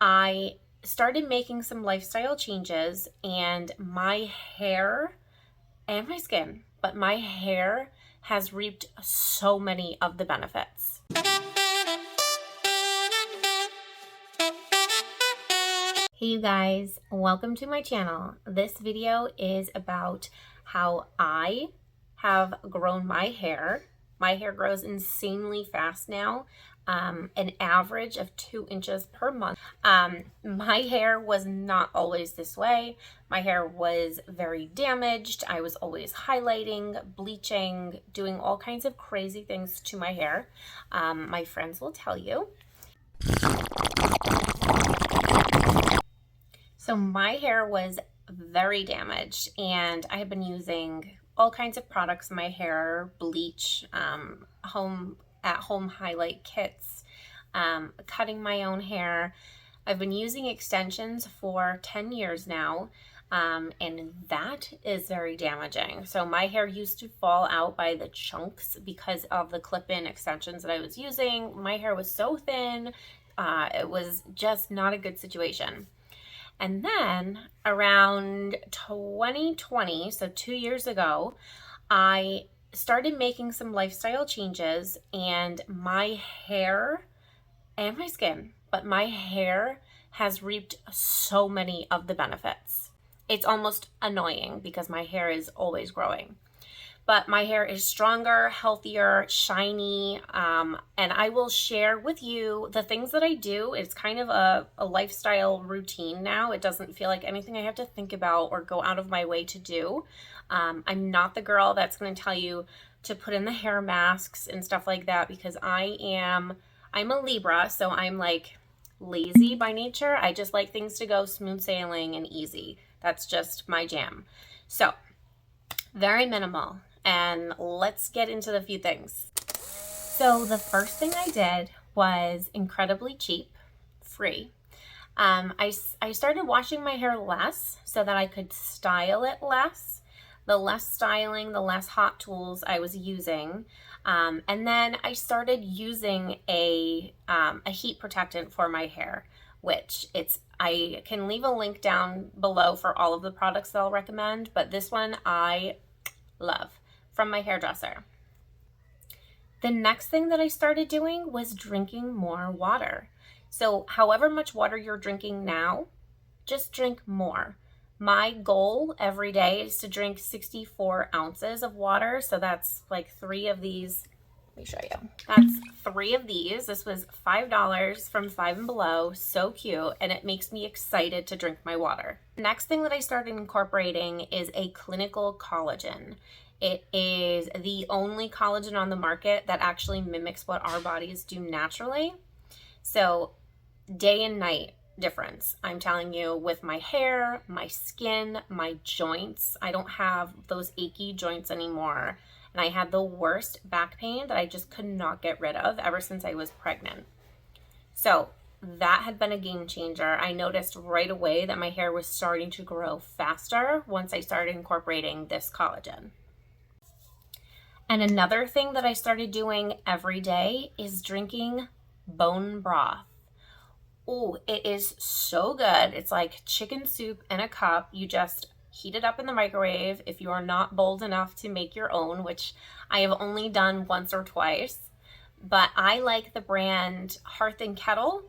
I started making some lifestyle changes, and my hair and my skin, but my hair has reaped so many of the benefits. Hey you guys, welcome to my channel. This video is about how I have grown my hair. My hair grows insanely fast now, an average of 2 inches per month. My hair was not always this way. My hair was very damaged. I was always highlighting, bleaching, doing all kinds of crazy things to my hair. My friends will tell you. So my hair was very damaged, and I have been using all kinds of products in my hair, bleach, at-home highlight kits, cutting my own hair. I've been using extensions for 10 years now, and that is very damaging. So my hair used to fall out by the chunks because of the clip-in extensions that I was using. My hair was so thin, it was just not a good situation. And then around 2020, so 2 years ago, I started making some lifestyle changes, and my hair and my skin, but my hair has reaped so many of the benefits. It's almost annoying because my hair is always growing. But my hair is stronger, healthier, shiny, and I will share with you the things that I do. It's kind of a lifestyle routine now. It doesn't feel like anything I have to think about or go out of my way to do. I'm not the girl that's going to tell you to put in the hair masks and stuff like that, because I'm a Libra, so I'm like lazy by nature. I just like things to go smooth sailing and easy. That's just my jam. So very minimal. And let's get into the few things. So the first thing I did was incredibly cheap, free. I started washing my hair less so that I could style it less. The less styling, the less hot tools I was using. And then I started using a heat protectant for my hair, which I can leave a link down below for all of the products that I'll recommend, but this one I love, from my hairdresser. The next thing that I started doing was drinking more water. So however much water you're drinking now, just drink more. My goal every day is to drink 64 ounces of water. So that's like 3 of these. Let me show you. That's 3 of these. This was $5 from Five and Below. So cute. And it makes me excited to drink my water. Next thing that I started incorporating is a clinical collagen. It is the only collagen on the market that actually mimics what our bodies do naturally. So day and night difference, I'm telling you, with my hair, my skin, my joints. I don't have those achy joints anymore. And I had the worst back pain that I just could not get rid of ever since I was pregnant. So that had been a game changer. I noticed right away that my hair was starting to grow faster once I started incorporating this collagen. And another thing that I started doing every day is drinking bone broth. Oh, it is so good. It's like chicken soup in a cup. You just heat it up in the microwave if you are not bold enough to make your own, which I have only done once or twice. But I like the brand Hearth and Kettle.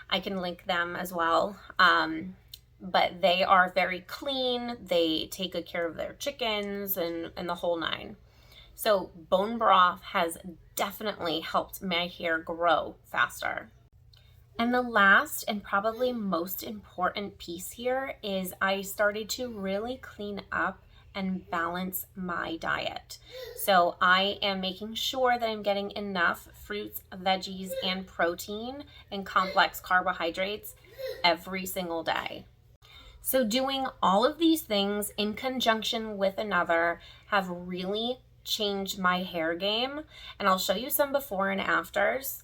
I can link them as well. But they are very clean. They take good care of their chickens and the whole nine. So bone broth has definitely helped my hair grow faster. And the last and probably most important piece here is I started to really clean up and balance my diet. So I am making sure that I'm getting enough fruits, veggies, and protein and complex carbohydrates every single day. So doing all of these things in conjunction with another have really changed my hair game, and I'll show you some before and afters.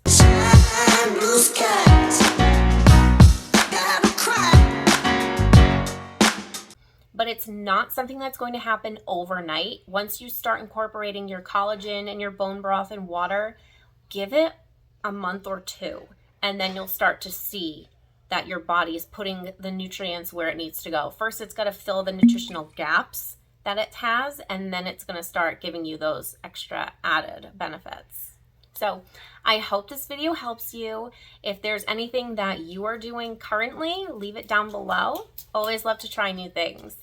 But it's not something that's going to happen overnight. Once you start incorporating your collagen and your bone broth and water, give it a month or two, and then you'll start to see that your body is putting the nutrients where it needs to go. First, it's got to fill the nutritional gaps that it has, and then it's going to start giving you those extra added benefits. So I hope this video helps you. If there's anything that you are doing currently, leave it down below. Always love to try new things.